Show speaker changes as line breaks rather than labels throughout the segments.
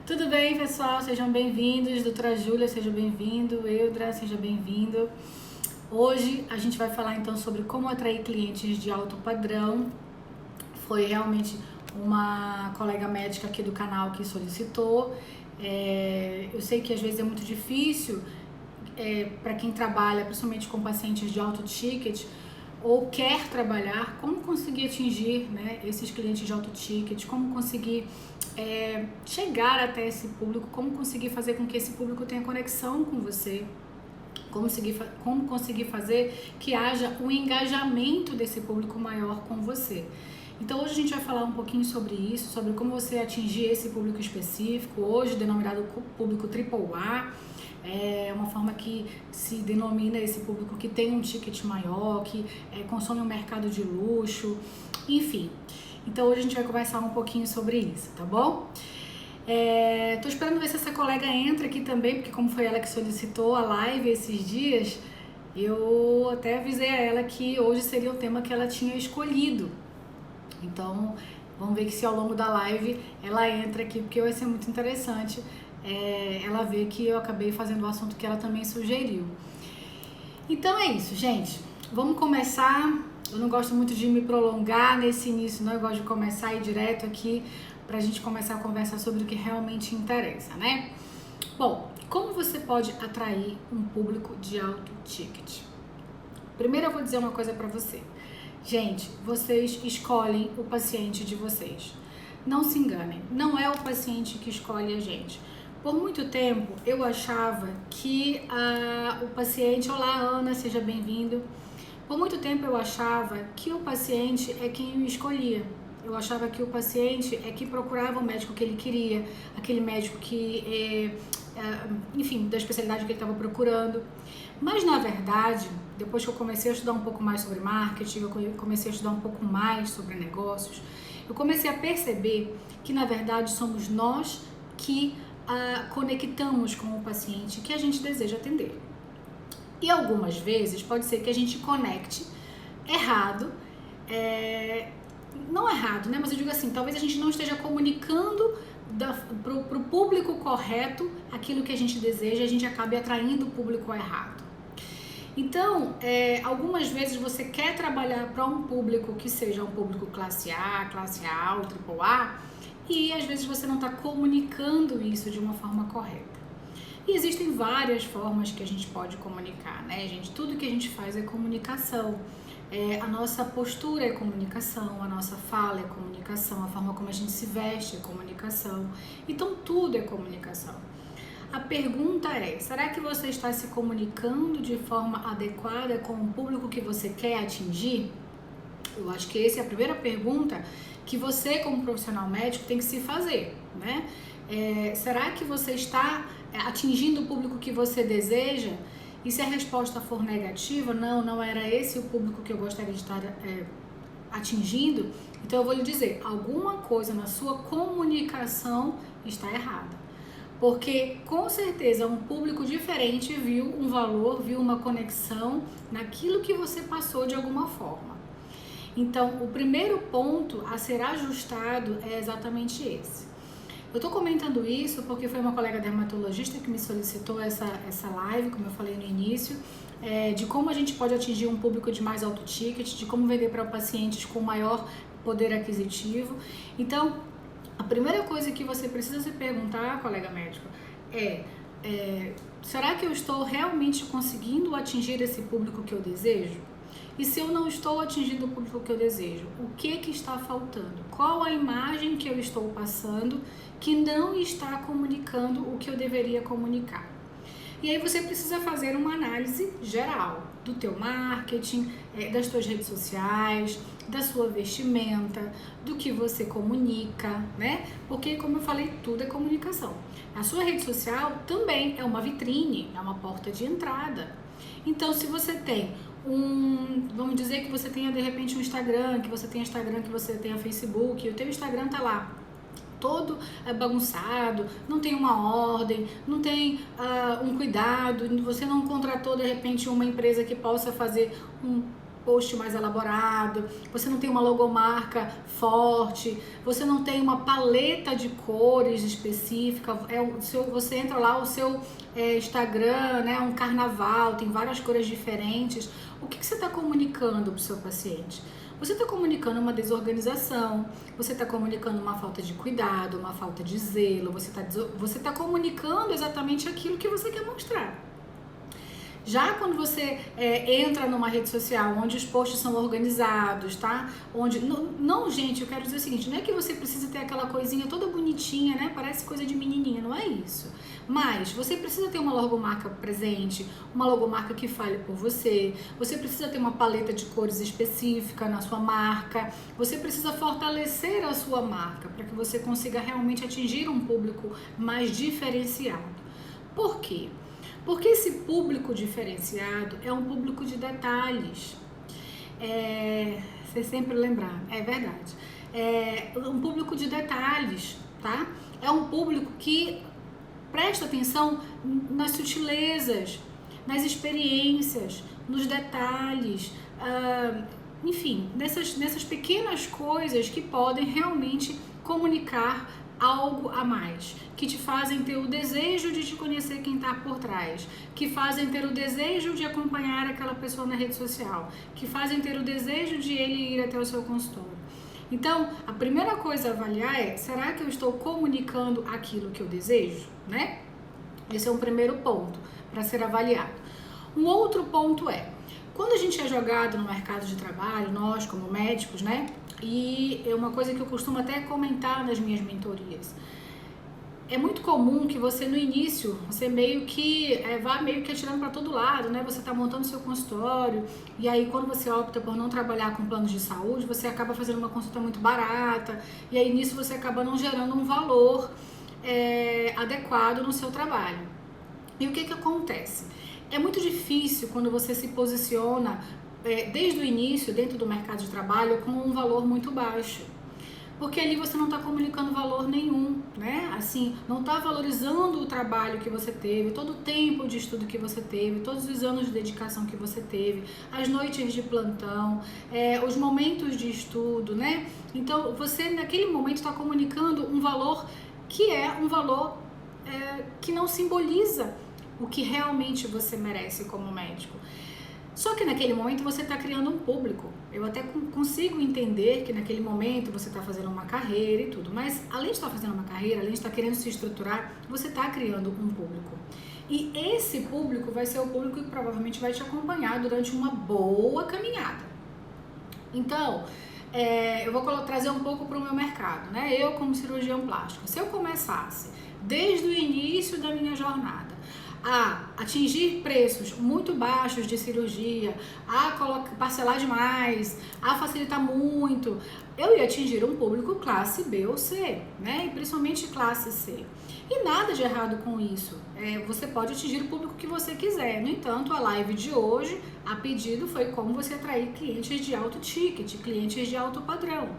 Tudo bem, pessoal? Sejam bem-vindos. Doutora Júlia, seja bem-vindo. Eudra, seja bem-vindo. Hoje a gente vai falar então sobre como atrair clientes de alto padrão. Foi realmente uma colega médica aqui do canal que solicitou. Eu sei que às vezes é muito difícil para quem trabalha, principalmente com pacientes de alto ticket, ou quer trabalhar, como conseguir atingir, né, esses clientes de alto ticket, como conseguir chegar até esse público, como conseguir fazer com que esse público tenha conexão com você, como conseguir fazer que haja um engajamento desse público maior com você. Então hoje a gente vai falar um pouquinho sobre isso, sobre como você atingir esse público específico, hoje denominado público AAA. É uma forma que se denomina esse público que tem um ticket maior, que consome um mercado de luxo, enfim. Então hoje a gente vai conversar um pouquinho sobre isso, tá bom? Tô esperando ver se essa colega entra aqui também, porque como foi ela que solicitou a live esses dias, eu até avisei a ela que hoje seria o tema que ela tinha escolhido. Então vamos ver que se ao longo da live ela entra aqui, porque vai ser muito interessante ela vê que eu acabei fazendo o assunto que ela também sugeriu. Então é isso, gente. Vamos começar. Eu não gosto muito de me prolongar nesse início, não. Eu gosto de começar e ir direto aqui pra gente começar a conversar sobre o que realmente interessa, né? Bom, como você pode atrair um público de alto ticket? Primeiro eu vou dizer uma coisa pra você. Gente, vocês escolhem o paciente de vocês. Não se enganem, não é o paciente que escolhe a gente. Por muito tempo eu achava que o paciente... Olá, Ana, seja bem-vindo. Por muito tempo eu achava que o paciente é quem me escolhia. Eu achava que o paciente é que procurava o médico que ele queria, aquele médico que, enfim, da especialidade que ele estava procurando. Mas na verdade, depois que eu comecei a estudar um pouco mais sobre marketing, eu comecei a estudar um pouco mais sobre negócios, eu comecei a perceber que na verdade somos nós que conectamos com o paciente que a gente deseja atender. E algumas vezes pode ser que a gente conecte errado, não errado, né? Mas eu digo assim, talvez a gente não esteja comunicando para o público correto aquilo que a gente deseja, a gente acabe atraindo o público errado. Então, algumas vezes você quer trabalhar para um público que seja um público classe A ou AAA, e às vezes você não está comunicando isso de uma forma correta. E existem várias formas que a gente pode comunicar, né, gente? Tudo que a gente faz é comunicação. A nossa postura é comunicação, a nossa fala é comunicação, a forma como a gente se veste é comunicação. Então, tudo é comunicação. A pergunta é, será que você está se comunicando de forma adequada com o público que você quer atingir? Eu acho que essa é a primeira pergunta que você, como profissional médico, tem que se fazer, né? Será que você está atingindo o público que você deseja? E se a resposta for negativa, não era esse o público que eu gostaria de estar atingindo, então eu vou lhe dizer, alguma coisa na sua comunicação está errada. Porque com certeza um público diferente viu um valor, viu uma conexão naquilo que você passou de alguma forma. Então, o primeiro ponto a ser ajustado é exatamente esse. Eu tô comentando isso porque foi uma colega dermatologista que me solicitou essa live, como eu falei no início, de como a gente pode atingir um público de mais alto ticket, de como vender para pacientes com maior poder aquisitivo. Então, a primeira coisa que você precisa se perguntar, colega médico, será que eu estou realmente conseguindo atingir esse público que eu desejo? E se eu não estou atingindo o público que eu desejo, o que está faltando? Qual a imagem que eu estou passando que não está comunicando o que eu deveria comunicar? E aí você precisa fazer uma análise geral do teu marketing, das tuas redes sociais, da sua vestimenta, do que você comunica, né? Porque, como eu falei, tudo é comunicação. A sua rede social também é uma vitrine, é uma porta de entrada. Então, se você tem vamos dizer que você tenha de repente um Instagram, que você tenha Facebook, e o teu Instagram tá lá todo bagunçado, não tem uma ordem, não tem um cuidado, você não contratou de repente uma empresa que possa fazer post mais elaborado, você não tem uma logomarca forte, você não tem uma paleta de cores específica, você entra lá, o seu Instagram, né, um carnaval, tem várias cores diferentes. O que você está comunicando para o seu paciente? Você está comunicando uma desorganização, você está comunicando uma falta de cuidado, uma falta de zelo, você tá comunicando exatamente aquilo que você quer mostrar. Já quando você entra numa rede social onde os posts são organizados, tá? Onde não, gente, eu quero dizer o seguinte, não é que você precisa ter aquela coisinha toda bonitinha, né? Parece coisa de menininha, não é isso. Mas você precisa ter uma logomarca presente, uma logomarca que fale por você, você precisa ter uma paleta de cores específica na sua marca, você precisa fortalecer a sua marca para que você consiga realmente atingir um público mais diferenciado. Por quê? Porque esse público diferenciado é um público de detalhes. Você sempre lembrar, é verdade. É um público de detalhes, tá? É um público que presta atenção nas sutilezas, nas experiências, nos detalhes, enfim, nessas pequenas coisas que podem realmente comunicar algo a mais, que te fazem ter o desejo de te conhecer quem está por trás, que fazem ter o desejo de acompanhar aquela pessoa na rede social, que fazem ter o desejo de ele ir até o seu consultório. Então, a primeira coisa a avaliar é, será que eu estou comunicando aquilo que eu desejo, né? Esse é um primeiro ponto para ser avaliado. Um outro ponto é, quando a gente é jogado no mercado de trabalho, nós como médicos, né? E é uma coisa que eu costumo até comentar nas minhas mentorias. É muito comum que você no início, você meio que vá meio que atirando para todo lado, né? Você está montando seu consultório e aí quando você opta por não trabalhar com planos de saúde, você acaba fazendo uma consulta muito barata e aí nisso você acaba não gerando um valor adequado no seu trabalho. E o que acontece? É muito difícil quando você se posiciona desde o início dentro do mercado de trabalho com um valor muito baixo. Porque ali você não está comunicando valor nenhum, né? Assim, não está valorizando o trabalho que você teve, todo o tempo de estudo que você teve, todos os anos de dedicação que você teve, as noites de plantão, os momentos de estudo, né? Então, você naquele momento está comunicando um valor que é um valor que não simboliza o que realmente você merece como médico. Só que naquele momento você está criando um público. Eu até consigo entender que naquele momento você está fazendo uma carreira e tudo, mas além de estar fazendo uma carreira, além de estar querendo se estruturar, você está criando um público. E esse público vai ser o público que provavelmente vai te acompanhar durante uma boa caminhada. Então, eu vou trazer um pouco para o meu mercado, né? Eu como cirurgião plástico, se eu começasse desde o início da minha jornada a atingir preços muito baixos de cirurgia, a parcelar demais, a facilitar muito, eu ia atingir um público classe B ou C, né? E principalmente classe C. E nada de errado com isso. Você pode atingir o público que você quiser. No entanto, a live de hoje, a pedido, foi como você atrair clientes de alto ticket, clientes de alto padrão.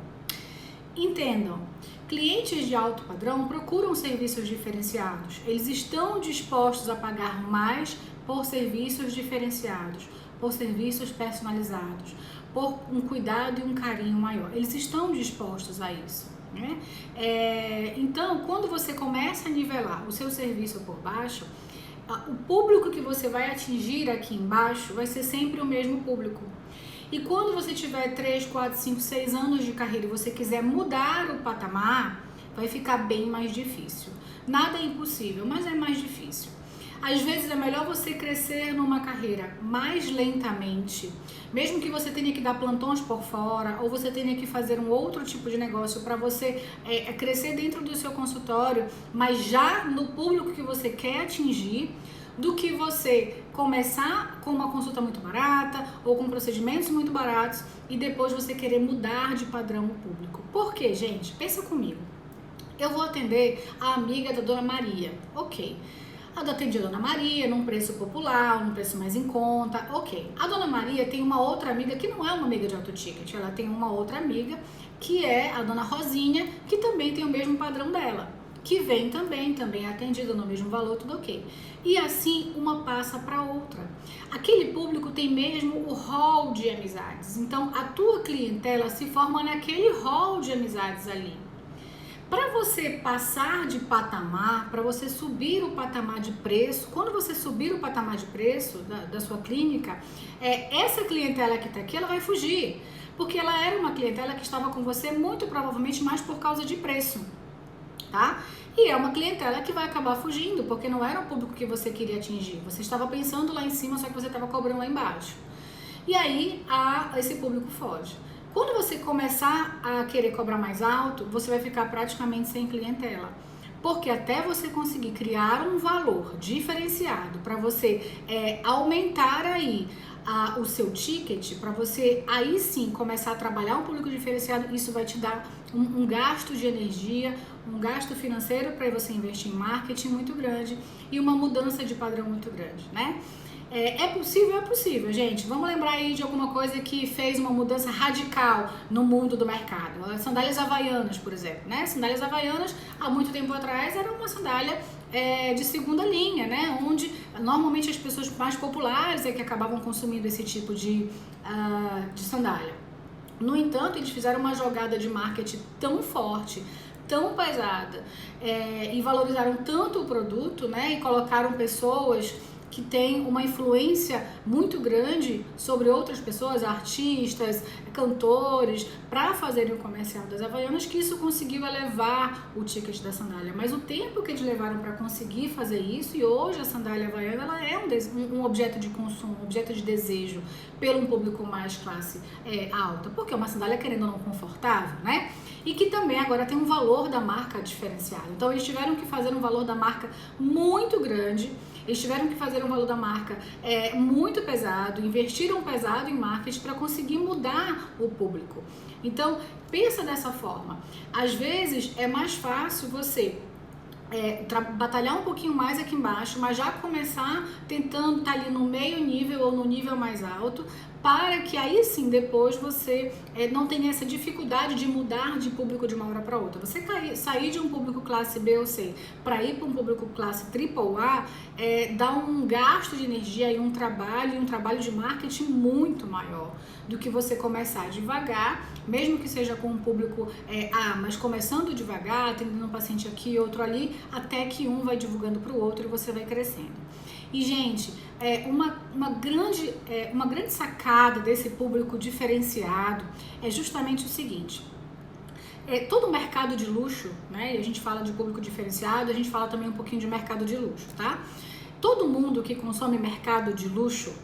Entendam, clientes de alto padrão procuram serviços diferenciados. Eles estão dispostos a pagar mais por serviços diferenciados, por serviços personalizados, por um cuidado e um carinho maior. Eles estão dispostos a isso, né? Então, quando você começa a nivelar o seu serviço por baixo, o público que você vai atingir aqui embaixo vai ser sempre o mesmo público. E quando você tiver 3, 4, 5, 6 anos de carreira e você quiser mudar o patamar, vai ficar bem mais difícil. Nada é impossível, mas é mais difícil. Às vezes é melhor você crescer numa carreira mais lentamente, mesmo que você tenha que dar plantões por fora ou você tenha que fazer um outro tipo de negócio para você crescer dentro do seu consultório, mas já no público que você quer atingir, do que você começar com uma consulta muito barata ou com procedimentos muito baratos e depois você querer mudar de padrão público. Por quê, gente? Pensa comigo. Eu vou atender a amiga da Dona Maria. Ok. Eu atendi a Dona Maria num preço popular, num preço mais em conta. Ok. A Dona Maria tem uma outra amiga que não é uma amiga de alto ticket. Ela tem uma outra amiga que é a Dona Rosinha, que também tem o mesmo padrão dela, que vem também é atendida no mesmo valor, tudo ok. E assim uma passa para outra. Aquele público tem mesmo o hall de amizades, então a tua clientela se forma naquele hall de amizades ali. Para você passar de patamar, para você subir o patamar de preço, quando você subir o patamar de preço da sua clínica, essa clientela que está aqui, ela vai fugir, porque ela era uma clientela que estava com você muito provavelmente mais por causa de preço, tá? E é uma clientela que vai acabar fugindo, porque não era o público que você queria atingir. Você estava pensando lá em cima, só que você estava cobrando lá embaixo. E aí, esse público foge. Quando você começar a querer cobrar mais alto, você vai ficar praticamente sem clientela. Porque até você conseguir criar um valor diferenciado para você aumentar aí o seu ticket, para você aí sim começar a trabalhar um público diferenciado, isso vai te dar um gasto de energia, um gasto financeiro para você investir em marketing muito grande e uma mudança de padrão muito grande, né? É possível, gente. Vamos lembrar aí de alguma coisa que fez uma mudança radical no mundo do mercado. As sandálias havaianas, por exemplo, né? Sandálias havaianas, há muito tempo atrás, era uma sandália de segunda linha, né? Onde normalmente as pessoas mais populares é que acabavam consumindo esse tipo de sandália. No entanto, eles fizeram uma jogada de marketing tão forte, tão pesada, e valorizaram tanto o produto, né? E colocaram pessoas que tem uma influência muito grande sobre outras pessoas, artistas, cantores, para fazerem o comercial das Havaianas, que isso conseguiu elevar o ticket da sandália. Mas o tempo que eles levaram para conseguir fazer isso, e hoje a sandália havaiana ela é um objeto de consumo, um objeto de desejo pelo um público mais classe alta, porque é uma sandália, querendo ou não, confortável, né? E que também agora tem um valor da marca diferenciado. Então eles tiveram que fazer um valor da marca muito grande, eles tiveram que fazer um valor da marca muito pesado, investiram pesado em marketing para conseguir mudar o público. Então, pensa dessa forma. Às vezes é mais fácil você batalhar um pouquinho mais aqui embaixo, mas já começar tentando estar ali no meio nível ou no nível mais alto, para que aí sim depois você não tenha essa dificuldade de mudar de público de uma hora para outra. Você sair de um público classe B ou C para ir para um público classe AAA dá um gasto de energia e um trabalho de marketing muito maior do que você começar devagar, mesmo que seja com um público mas começando devagar, atendendo um paciente aqui, outro ali, até que um vai divulgando para o outro e você vai crescendo. E, gente, uma grande sacada desse público diferenciado é justamente o seguinte: todo mercado de luxo, né? E a gente fala de público diferenciado, a gente fala também um pouquinho de mercado de luxo, tá? Todo mundo que consome mercado de luxo,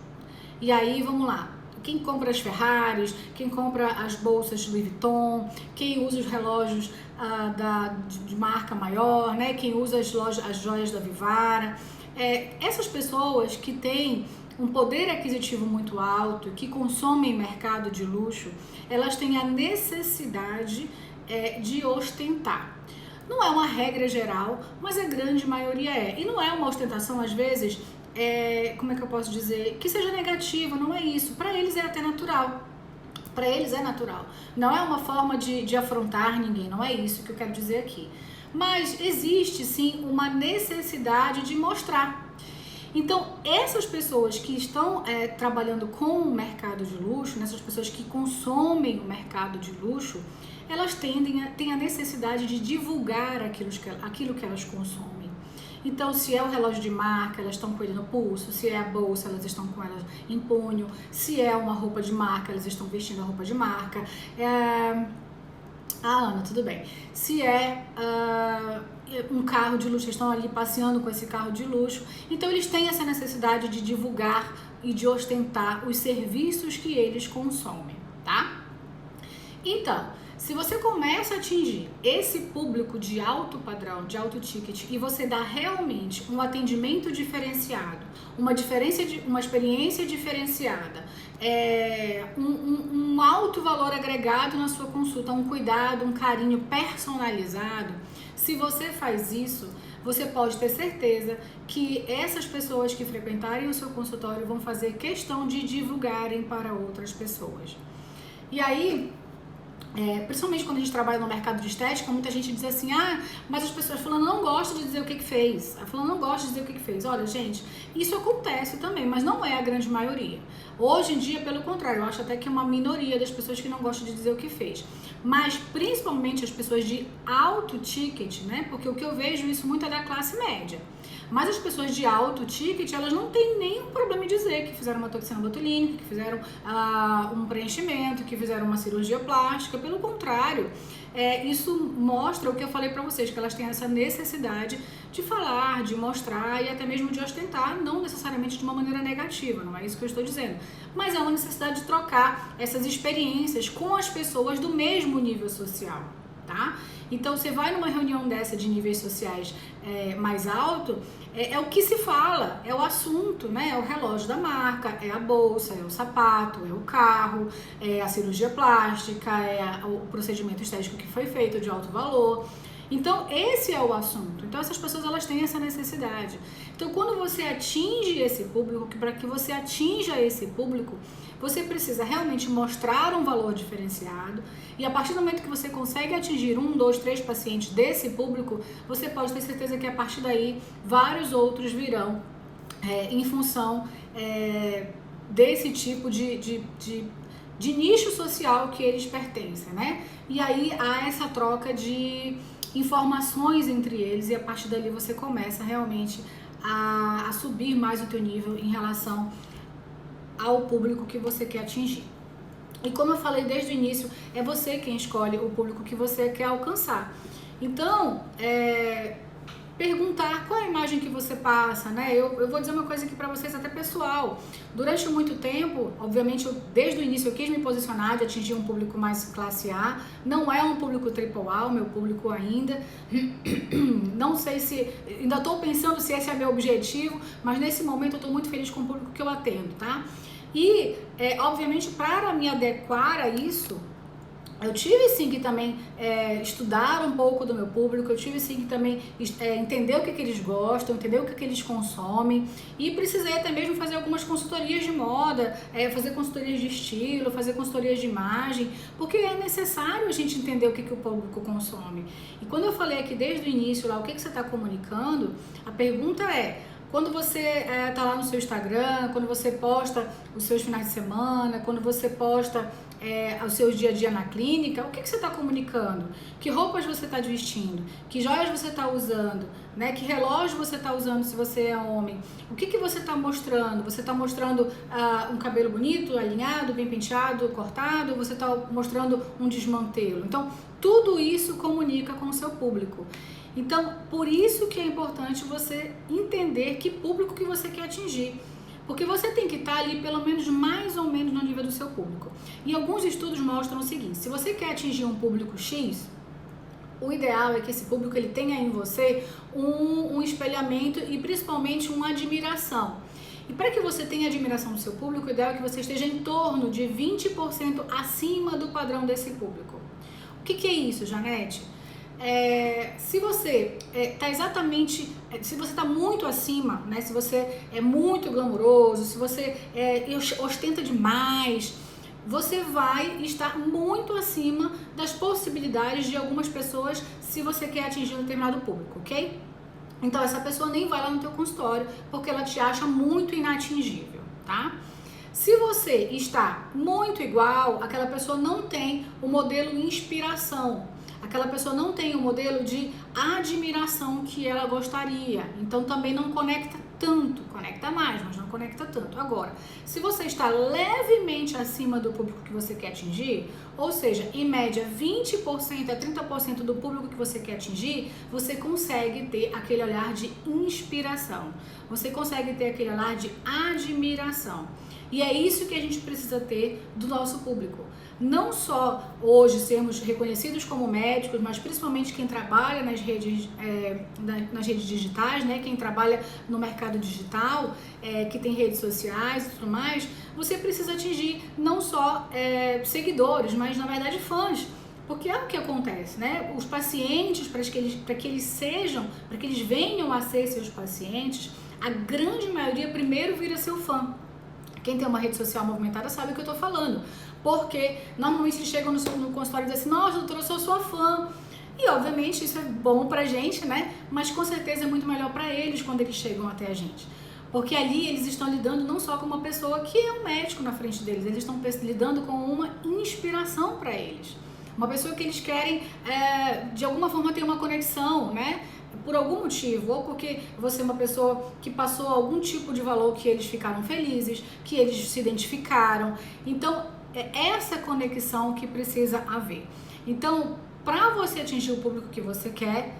e aí vamos lá, quem compra as Ferraris, quem compra as bolsas Louis Vuitton, quem usa os relógios de marca maior, né? Quem usa as joias da Vivara, essas pessoas que têm um poder aquisitivo muito alto, que consomem mercado de luxo, elas têm a necessidade de ostentar. Não é uma regra geral, mas a grande maioria é. E não é uma ostentação, às vezes, como é que eu posso dizer, que seja negativa, não é isso. Para eles é até natural. Para eles é natural. Não é uma forma de afrontar ninguém, não é isso que eu quero dizer aqui. Mas existe sim uma necessidade de mostrar. Então, essas pessoas que estão trabalhando com o mercado de luxo, essas pessoas que consomem o mercado de luxo, elas têm a necessidade de divulgar aquilo que elas consomem. Então, se é o relógio de marca, elas estão com ele no pulso. Se é a bolsa, elas estão com ela em punho. Se é uma roupa de marca, elas estão vestindo a roupa de marca. Ana, tudo bem. Se é um carro de luxo, eles estão ali passeando com esse carro de luxo. Então, eles têm essa necessidade de divulgar e de ostentar os serviços que eles consomem, tá? Então, se você começa a atingir esse público de alto padrão, de alto ticket, e você dá realmente um atendimento diferenciado, uma experiência diferenciada, um alto valor agregado na sua consulta, um cuidado, um carinho personalizado, se você faz isso, você pode ter certeza que essas pessoas que frequentarem o seu consultório vão fazer questão de divulgarem para outras pessoas. E aí, Principalmente quando a gente trabalha no mercado de estética, muita gente diz assim, mas as pessoas falando não gostam de dizer o que fez, falando não gosta de dizer o que fez. Olha, gente, isso acontece também, mas não é a grande maioria. Hoje em dia, pelo contrário, eu acho até que é uma minoria das pessoas que não gostam de dizer o que fez. Mas principalmente as pessoas de alto ticket, né? Porque o que eu vejo isso muito é da classe média. Mas as pessoas de alto ticket, elas não têm nenhum problema em dizer que fizeram uma toxina botulínica, que fizeram um preenchimento, que fizeram uma cirurgia plástica. Pelo contrário, isso mostra o que eu falei pra vocês, que elas têm essa necessidade de falar, de mostrar e até mesmo de ostentar, não necessariamente de uma maneira negativa, não é isso que eu estou dizendo. Mas é uma necessidade de trocar essas experiências com as pessoas do mesmo nível social, tá? Então, você vai numa reunião dessa de níveis sociais mais alto, é o que se fala, é o assunto, né? É o relógio da marca, é a bolsa, é o sapato, é o carro, é a cirurgia plástica, o procedimento estético que foi feito de alto valor. Então, esse é o assunto. Então, essas pessoas, elas têm essa necessidade. Então, quando você atinge esse público, para que você atinja esse público, você precisa realmente mostrar um valor diferenciado, e a partir do momento que você consegue atingir 1, 2, 3 pacientes desse público, você pode ter certeza que a partir daí vários outros virão em função desse tipo de nicho social que eles pertencem, né? E aí há essa troca de informações entre eles, e a partir dali você começa realmente a subir mais o teu nível em relação ao público que você quer atingir. E como eu falei desde o início, é você quem escolhe o público que você quer alcançar. Então, perguntar qual é a imagem que você passa, né? Eu vou dizer uma coisa aqui pra vocês, até pessoal. Durante muito tempo, obviamente, desde o início eu quis me posicionar de atingir um público mais classe A. Não é um público AAA, o meu público ainda. Não sei se... Ainda tô pensando se esse é meu objetivo, mas nesse momento eu tô muito feliz com o público que eu atendo, tá? E, obviamente, para me adequar a isso, eu tive sim que também estudar um pouco do meu público, eu tive sim que também entender o que eles gostam, entender o que eles consomem, e precisei até mesmo fazer algumas consultorias de moda, fazer consultorias de estilo, fazer consultorias de imagem, porque é necessário a gente entender o que o público consome. E quando eu falei aqui desde o início lá, o que você está comunicando, a pergunta é: quando você tá lá no seu Instagram, quando você posta os seus finais de semana, quando você posta o seu dia a dia na clínica, o que você está comunicando? Que roupas você está vestindo? Que joias você está usando? Né? Que relógio você está usando se você é homem? O que você está mostrando? Você está mostrando um cabelo bonito, alinhado, bem penteado, cortado? Você está mostrando um desmantelo? Então, tudo isso comunica com o seu público. Então, por isso que é importante você entender que público que você quer atingir. Porque você tem que estar ali pelo menos mais ou menos no nível do seu público. E alguns estudos mostram o seguinte: se você quer atingir um público X, o ideal é que esse público ele tenha em você um espelhamento e principalmente uma admiração. E para que você tenha admiração do seu público, o ideal é que você esteja em torno de 20% acima do padrão desse público. O que é isso, Janete? Se você está exatamente, se você está muito acima, né, se você é muito glamouroso, se você ostenta demais, você vai estar muito acima das possibilidades de algumas pessoas se você quer atingir um determinado público, ok? Então essa pessoa nem vai lá no teu consultório porque ela te acha muito inatingível, tá? Se você está muito igual, aquela pessoa não tem o modelo inspiração. Aquela pessoa não tem o modelo de admiração que ela gostaria. Então também não conecta tanto, conecta mais, mas não conecta tanto. Agora, se você está levemente acima do público que você quer atingir, ou seja, em média 20% a 30% do público que você quer atingir, você consegue ter aquele olhar de inspiração. Você consegue ter aquele olhar de admiração. E é isso que a gente precisa ter do nosso público. Não só hoje sermos reconhecidos como médicos, mas principalmente quem trabalha nas redes digitais, né? Quem trabalha no mercado digital, que tem redes sociais e tudo mais, você precisa atingir não só seguidores, mas na verdade fãs. Porque é o que acontece, né? Os pacientes, para que eles venham a ser seus pacientes, a grande maioria primeiro vira seu fã. Quem tem uma rede social movimentada sabe o que eu tô falando. porque normalmente eles chegam no consultório e dizem assim, nossa, doutora, eu sou sua fã. E obviamente isso é bom pra gente, né? Mas com certeza é muito melhor pra eles quando eles chegam até a gente. Porque ali eles estão lidando não só com uma pessoa que é um médico na frente deles, eles estão lidando com uma inspiração para eles. Uma pessoa que eles querem, de alguma forma, ter uma conexão, né? Por algum motivo, ou porque você é uma pessoa que passou algum tipo de valor que eles ficaram felizes, que eles se identificaram. Então, é essa conexão que precisa haver. Então, para você atingir o público que você quer,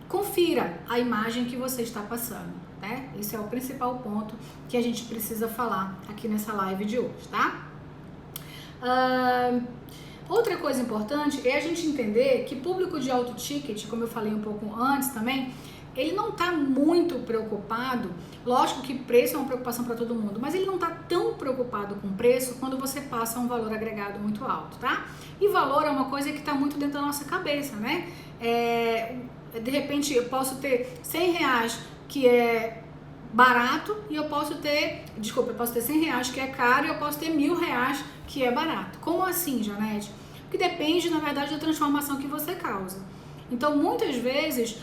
confira a imagem que você está passando, né? Esse é o principal ponto que a gente precisa falar aqui nessa live de hoje, tá? Outra coisa importante é a gente entender que público de alto ticket, como eu falei um pouco antes também, ele não está muito preocupado, lógico que preço é uma preocupação para todo mundo, mas ele não está tão preocupado com preço quando você passa um valor agregado muito alto, tá? E valor é uma coisa que está muito dentro da nossa cabeça, né? De repente eu posso ter 100 reais que é barato e eu posso ter 100 reais que é caro e eu posso ter 1.000 reais que é barato. Como assim, Janete? Porque depende, na verdade, da transformação que você causa. Então, muitas vezes,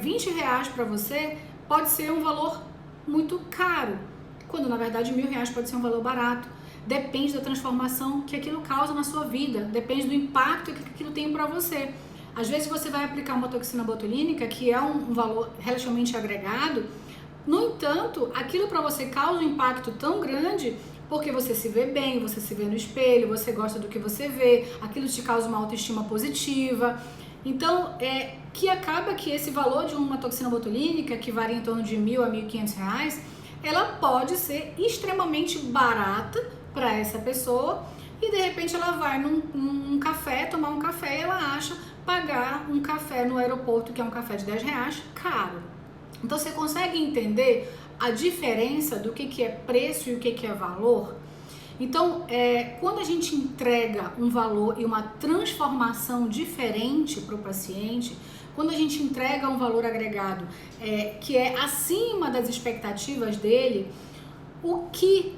20 reais para você pode ser um valor muito caro, quando, na verdade, 1.000 reais pode ser um valor barato. Depende da transformação que aquilo causa na sua vida, depende do impacto que aquilo tem para você. Às vezes, você vai aplicar uma toxina botulínica, que é um valor relativamente agregado, no entanto, aquilo para você causa um impacto tão grande porque você se vê bem, você se vê no espelho, você gosta do que você vê, aquilo te causa uma autoestima positiva. Então, que acaba que esse valor de uma toxina botulínica, que varia em torno de 1.000 a 1.500 reais, ela pode ser extremamente barata para essa pessoa e de repente ela vai num café, tomar um café e ela acha pagar um café no aeroporto, que é um café de 10 reais, caro. Então, você consegue entender a diferença do que é preço e o que é valor? Então, quando a gente entrega um valor e uma transformação diferente para o paciente, quando a gente entrega um valor agregado que é acima das expectativas dele, o que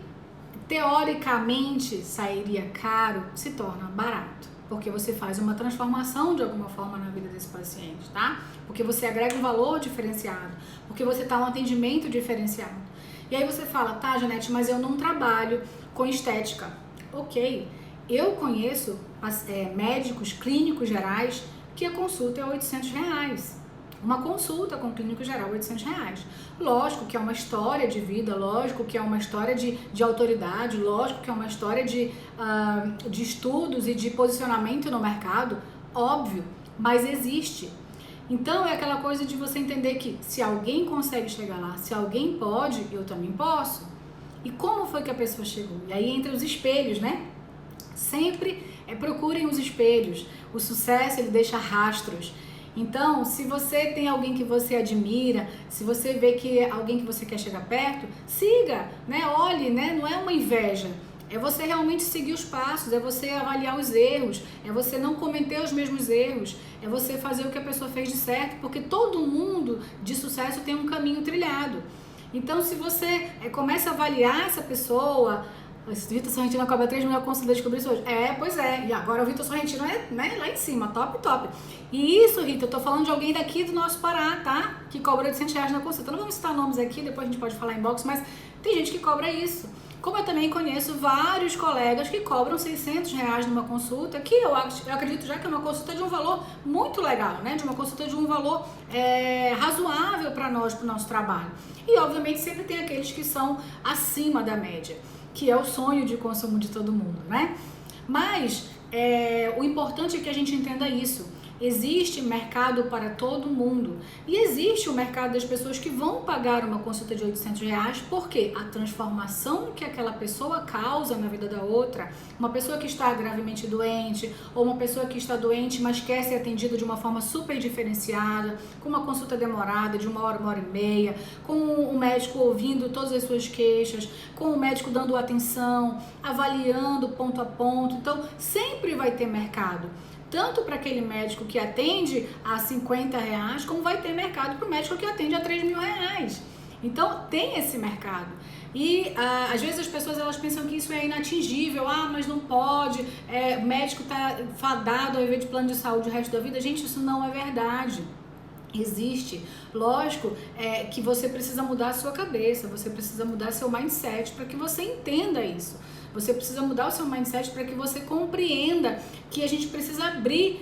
teoricamente sairia caro se torna barato. Porque você faz uma transformação de alguma forma na vida desse paciente, tá? Porque você agrega um valor diferenciado, porque você tá um atendimento diferenciado. E aí você fala, tá, Janete, mas eu não trabalho com estética. Ok, eu conheço médicos clínicos gerais que a consulta é R$800. Uma consulta com clínico geral, R$800. Lógico que é uma história de vida, lógico que é uma história de autoridade, lógico que é uma história de estudos e de posicionamento no mercado, óbvio, mas existe. Então é aquela coisa de você entender que se alguém consegue chegar lá, se alguém pode, eu também posso. E como foi que a pessoa chegou? E aí entra os espelhos, né? Sempre procurem os espelhos. O sucesso, ele deixa rastros. Então, se você tem alguém que você admira, se você vê que é alguém que você quer chegar perto, siga, né? Olhe, né? Não é uma inveja. É você realmente seguir os passos, é você avaliar os erros, é você não cometer os mesmos erros, é você fazer o que a pessoa fez de certo, porque todo mundo de sucesso tem um caminho trilhado. Então, se você começa a avaliar essa pessoa, esse Vitor Sorrentino cobra 3 mil consultas, descobri isso hoje. Pois é. E agora o Vitor Sorrentino né, lá em cima, top, top. E isso, Rita, eu tô falando de alguém daqui do nosso Pará, tá? Que cobra R$800 na consulta. Não vamos citar nomes aqui, depois a gente pode falar em box, mas tem gente que cobra isso. Como eu também conheço vários colegas que cobram R$600 numa consulta, que eu acredito já que é uma consulta de um valor muito legal, né? De uma consulta de um valor razoável para nós, para o nosso trabalho. E, obviamente, sempre tem aqueles que são acima da média, que é o sonho de consumo de todo mundo, né? Mas o importante é que a gente entenda isso. Existe mercado para todo mundo e existe o mercado das pessoas que vão pagar uma consulta de R$800 porque a transformação que aquela pessoa causa na vida da outra, uma pessoa que está gravemente doente ou uma pessoa que está doente mas quer ser atendida de uma forma super diferenciada, com uma consulta demorada de 1 hora e meia, com o médico ouvindo todas as suas queixas, com o médico dando atenção, avaliando ponto a ponto. Então sempre vai ter mercado. Tanto para aquele médico que atende a R$50, como vai ter mercado para o médico que atende a R$3 mil. Então tem esse mercado. E às vezes as pessoas elas pensam que isso é inatingível, mas não pode, o médico está fadado ao invés de plano de saúde o resto da vida. Gente, isso não é verdade. Existe, lógico, que você precisa mudar a sua cabeça, você precisa mudar seu mindset para que você entenda isso. Você precisa mudar o seu mindset para que você compreenda que a gente precisa abrir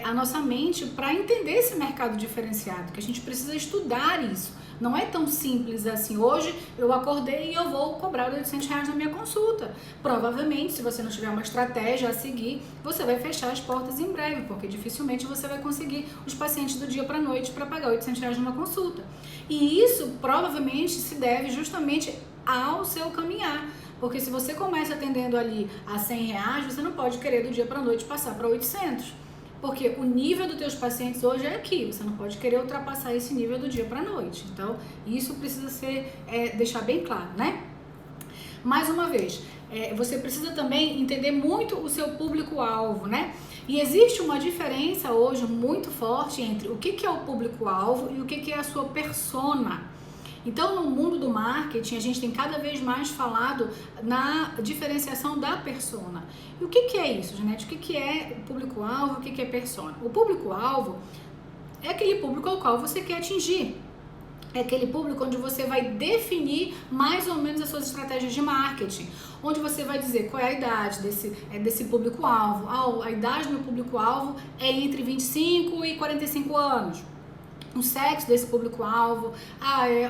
a nossa mente para entender esse mercado diferenciado, que a gente precisa estudar isso. Não é tão simples assim. Hoje eu acordei e eu vou cobrar R$800 na minha consulta. Provavelmente, se você não tiver uma estratégia a seguir, você vai fechar as portas em breve, porque dificilmente você vai conseguir os pacientes do dia para a noite para pagar R$800 numa consulta. E isso provavelmente se deve justamente ao seu caminhar. Porque se você começa atendendo ali a R$100, você não pode querer do dia para a noite passar para 800. Porque o nível dos teus pacientes hoje é aqui, você não pode querer ultrapassar esse nível do dia para a noite. Então, isso precisa ser, deixar bem claro, né? Mais uma vez, você precisa também entender muito o seu público-alvo, né? E existe uma diferença hoje muito forte entre o que é o público-alvo e o que é a sua persona. Então, no mundo do marketing, a gente tem cada vez mais falado na diferenciação da persona. E o que é isso, Janete? O que é público-alvo, o que é persona? O público-alvo é aquele público ao qual você quer atingir. É aquele público onde você vai definir mais ou menos as suas estratégias de marketing. Onde você vai dizer qual é a idade desse público-alvo. A idade do meu público-alvo é entre 25 e 45 anos. O sexo desse público-alvo,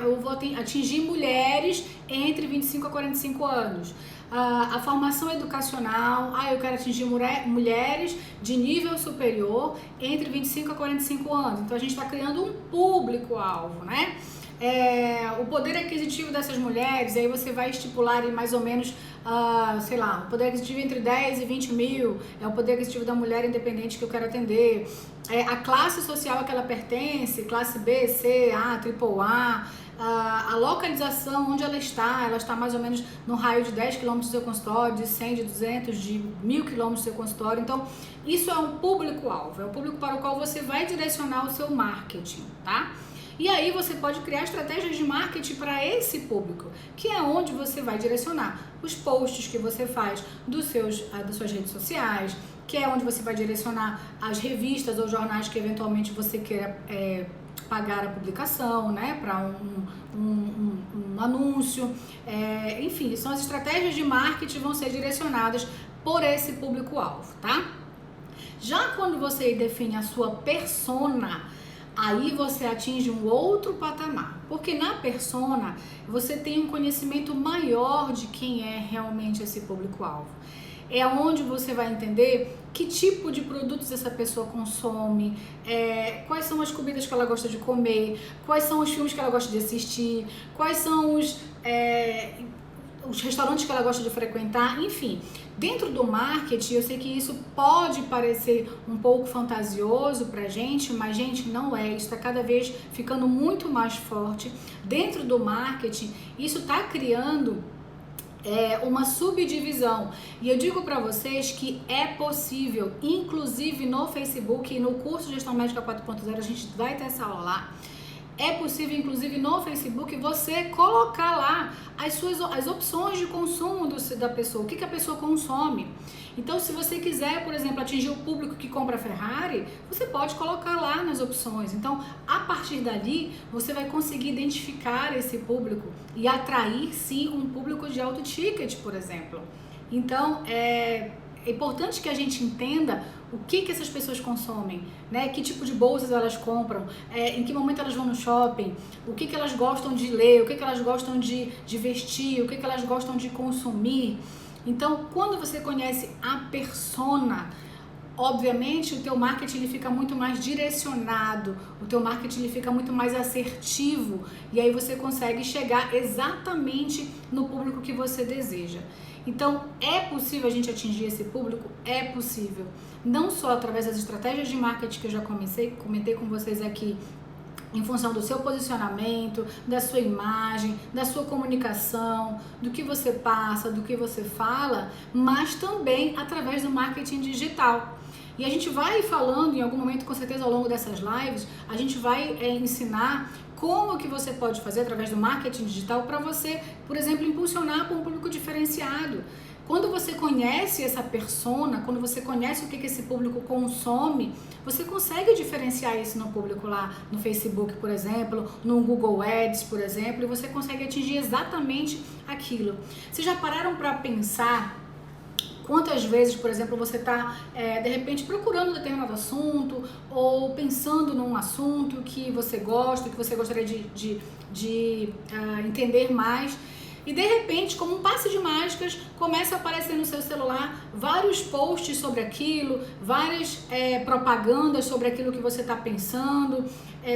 eu vou atingir mulheres entre 25 a 45 anos. A formação educacional, eu quero atingir mulheres de nível superior entre 25 a 45 anos. Então a gente está criando um público-alvo, né? O poder aquisitivo dessas mulheres, aí você vai estipular mais ou menos, o poder aquisitivo entre 10 e 20 mil, é o poder aquisitivo da mulher independente que eu quero atender, a classe social a que ela pertence, classe B, C, A, AAA, a localização onde ela está mais ou menos no raio de 10 km do seu consultório, de 100, de 200, de 1000 km do seu consultório. Então, isso é um público-alvo, é um público para o qual você vai direcionar o seu marketing, tá? E aí você pode criar estratégias de marketing para esse público, que é onde você vai direcionar os posts que você faz das suas redes sociais, que é onde você vai direcionar as revistas ou jornais que eventualmente você queira pagar a publicação, né, para um anúncio. Enfim, são as estratégias de marketing que vão ser direcionadas por esse público-alvo, tá? Já quando você define a sua persona, aí você atinge um outro patamar, porque na persona você tem um conhecimento maior de quem é realmente esse público-alvo. É onde você vai entender que tipo de produtos essa pessoa consome, quais são as comidas que ela gosta de comer, quais são os filmes que ela gosta de assistir, quais são os restaurantes que ela gosta de frequentar, enfim. Dentro do marketing, eu sei que isso pode parecer um pouco fantasioso pra gente, mas gente, não é. Isso está cada vez ficando muito mais forte. Dentro do marketing, isso está criando uma subdivisão. E eu digo para vocês que é possível, inclusive no Facebook e no curso Gestão Médica 4.0, a gente vai ter essa aula lá. É possível, inclusive, no Facebook, você colocar lá as opções de consumo da pessoa, o que a pessoa consome. Então, se você quiser, por exemplo, atingir o público que compra Ferrari, você pode colocar lá nas opções. Então, a partir dali, você vai conseguir identificar esse público e atrair, sim, um público de alto ticket, por exemplo. Então, é importante que a gente entenda o que essas pessoas consomem, né? Que tipo de bolsas elas compram, em que momento elas vão no shopping, o que elas gostam de ler, o que elas gostam de vestir, o que elas gostam de consumir. Então, quando você conhece a persona, obviamente o teu marketing ele fica muito mais direcionado, o teu marketing ele fica muito mais assertivo e aí você consegue chegar exatamente no público que você deseja. Então, é possível a gente atingir esse público? É possível. Não só através das estratégias de marketing que eu já comentei com vocês aqui em função do seu posicionamento, da sua imagem, da sua comunicação, do que você passa, do que você fala, mas também através do marketing digital. E a gente vai falando, em algum momento, com certeza, ao longo dessas lives, a gente vai ensinar como que você pode fazer através do marketing digital para você, por exemplo, impulsionar para um público diferenciado. Quando você conhece essa persona, quando você conhece o que esse público consome, você consegue diferenciar isso no público lá no Facebook, por exemplo, no Google Ads, por exemplo, e você consegue atingir exatamente aquilo. Vocês já pararam para pensar quantas vezes, por exemplo, você está, de repente, procurando um determinado assunto ou pensando num assunto que você gosta, que você gostaria de entender mais, e de repente, como um passe de mágicas, começa a aparecer no seu celular vários posts sobre aquilo, várias propagandas sobre aquilo que você está pensando,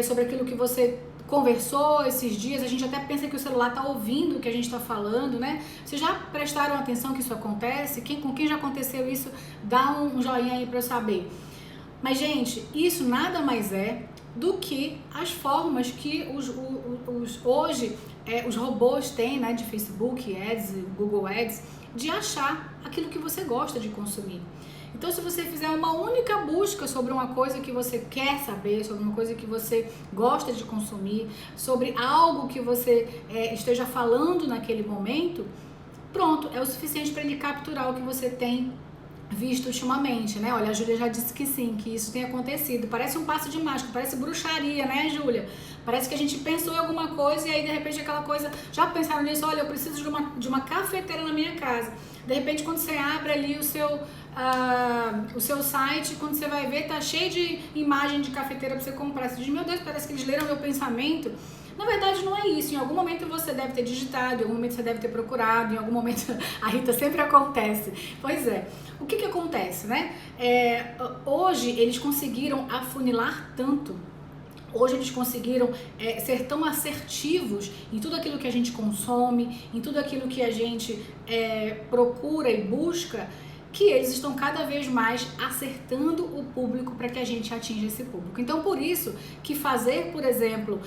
sobre aquilo que você conversou esses dias. A gente até pensa que o celular está ouvindo o que a gente está falando, né? Vocês já prestaram atenção que isso acontece? Com quem já aconteceu isso, dá um joinha aí para eu saber. Mas, gente, isso nada mais é do que as formas que hoje os robôs têm, né, de Facebook Ads, Google Ads, de achar aquilo que você gosta de consumir. Então, se você fizer uma única busca sobre uma coisa que você quer saber, sobre uma coisa que você gosta de consumir, sobre algo que você esteja falando naquele momento, pronto, é o suficiente para ele capturar o que você tem visto ultimamente, né? Olha, a Júlia já disse que sim, que isso tem acontecido. Parece um passe de mágica, parece bruxaria, né, Júlia? Parece que a gente pensou em alguma coisa e aí, de repente, aquela coisa... Já pensaram nisso? Olha, eu preciso de uma cafeteira na minha casa. De repente, quando você abre ali o seu site, quando você vai ver, tá cheio de imagem de cafeteira para você comprar. Você diz, meu Deus, parece que eles leram meu pensamento. Na verdade, não é isso. Em algum momento você deve ter digitado, em algum momento você deve ter procurado, em algum momento a Rita sempre acontece. Pois é. O que acontece, né? Hoje eles conseguiram afunilar tanto. Hoje eles conseguiram ser tão assertivos em tudo aquilo que a gente consome, em tudo aquilo que a gente procura e busca, que eles estão cada vez mais acertando o público para que a gente atinja esse público. Então, por isso que fazer, por exemplo,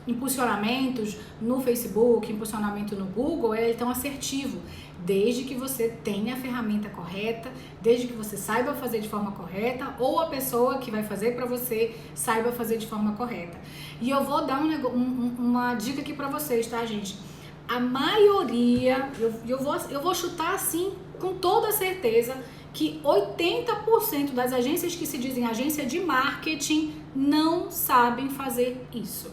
impulsionamentos no Facebook, impulsionamento no Google, é tão assertivo, desde que você tenha a ferramenta correta, desde que você saiba fazer de forma correta, ou a pessoa que vai fazer para você saiba fazer de forma correta. E eu vou dar uma dica aqui para vocês, tá, gente? A maioria, eu vou chutar assim, com toda certeza, que 80% das agências que se dizem agência de marketing não sabem fazer isso.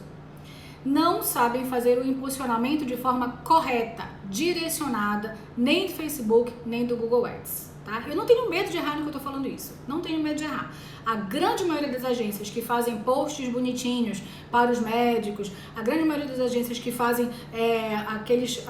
Não sabem fazer o impulsionamento de forma correta, direcionada, nem do Facebook, nem do Google Ads, tá? Eu não tenho medo de errar no que eu tô falando isso, não tenho medo de errar. A grande maioria das agências que fazem posts bonitinhos para os médicos, a grande maioria das agências que fazem aqueles,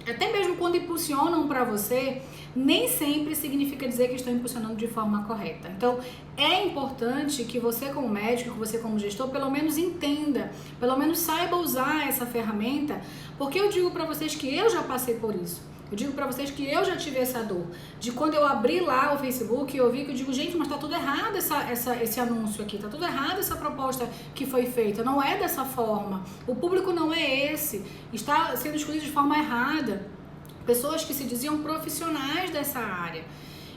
até mesmo quando impulsionam para você, nem sempre significa dizer que estão impulsionando de forma correta. Então, é importante que você como médico, que você como gestor, pelo menos entenda, pelo menos saiba usar essa ferramenta, porque eu digo para vocês que eu já passei por isso. Eu digo pra vocês que eu já tive essa dor, de quando eu abri lá o Facebook e eu vi que eu digo, gente, mas tá tudo errado esse anúncio aqui, tá tudo errado essa proposta que foi feita, não é dessa forma, o público não é esse, está sendo escolhido de forma errada, pessoas que se diziam profissionais dessa área.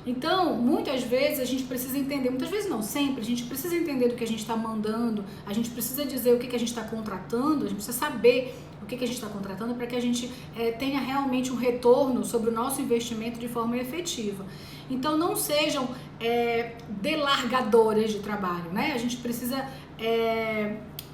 Então, muitas vezes a gente precisa entender, muitas vezes não, sempre, a gente precisa entender do que a gente está mandando, a gente precisa dizer o que a gente está contratando, a gente precisa saber o que a gente está contratando para que a gente tenha realmente um retorno sobre o nosso investimento de forma efetiva. Então, não sejam delargadoras de trabalho, né? A gente precisa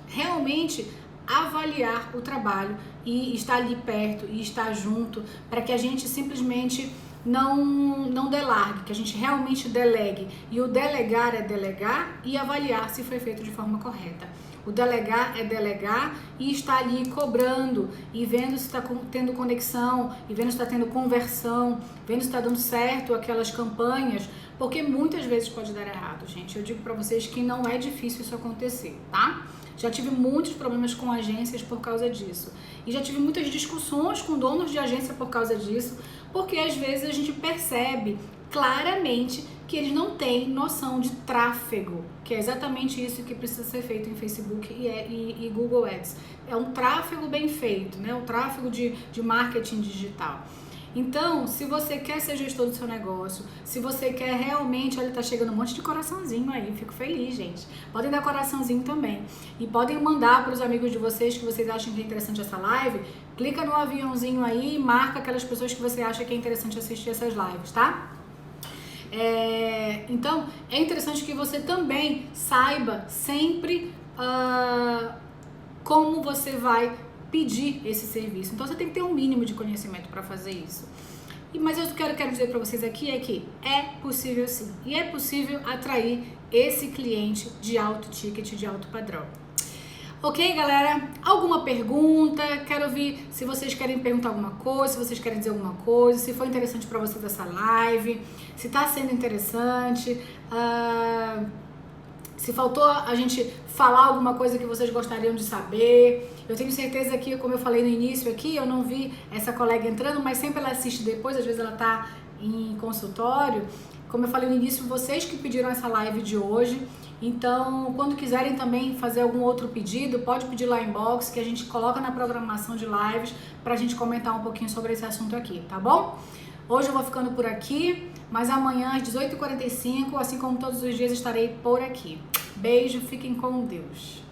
realmente avaliar o trabalho e estar ali perto e estar junto para que a gente simplesmente não delargue, que a gente realmente delegue. E o delegar é delegar e avaliar se foi feito de forma correta. O delegar é delegar e estar ali cobrando e vendo se está tendo conexão, e vendo se está tendo conversão, vendo se está dando certo aquelas campanhas, porque muitas vezes pode dar errado, gente. Eu digo para vocês que não é difícil isso acontecer, tá? Já tive muitos problemas com agências por causa disso. E já tive muitas discussões com donos de agência por causa disso, porque às vezes a gente percebe claramente que eles não têm noção de tráfego, que é exatamente isso que precisa ser feito em Facebook e Google Ads. É um tráfego bem feito, né? Um tráfego de marketing digital. Então, se você quer ser gestor do seu negócio, se você quer realmente, olha, tá chegando um monte de coraçãozinho aí, fico feliz, gente. Podem dar coraçãozinho também. E podem mandar para os amigos de vocês que vocês acham que é interessante essa live. Clica no aviãozinho aí e marca aquelas pessoas que você acha que é interessante assistir essas lives, tá? Então, é interessante que você também saiba sempre como você vai pedir esse serviço. Então, você tem que ter um mínimo de conhecimento para fazer isso. Mas eu quero dizer para vocês aqui é que é possível sim. E é possível atrair esse cliente de alto ticket, de alto padrão. Ok, galera? Alguma pergunta? Quero ouvir se vocês querem perguntar alguma coisa, se vocês querem dizer alguma coisa, se foi interessante para vocês essa live, se está sendo interessante, se faltou a gente falar alguma coisa que vocês gostariam de saber. Eu tenho certeza que, como eu falei no início aqui, eu não vi essa colega entrando, mas sempre ela assiste depois, às vezes ela está em consultório. Como eu falei no início, vocês que pediram essa live de hoje. Então, quando quiserem também fazer algum outro pedido, pode pedir lá em box, que a gente coloca na programação de lives pra gente comentar um pouquinho sobre esse assunto aqui, tá bom? Hoje eu vou ficando por aqui, mas amanhã às 18h45, assim como todos os dias, estarei por aqui. Beijo, fiquem com Deus.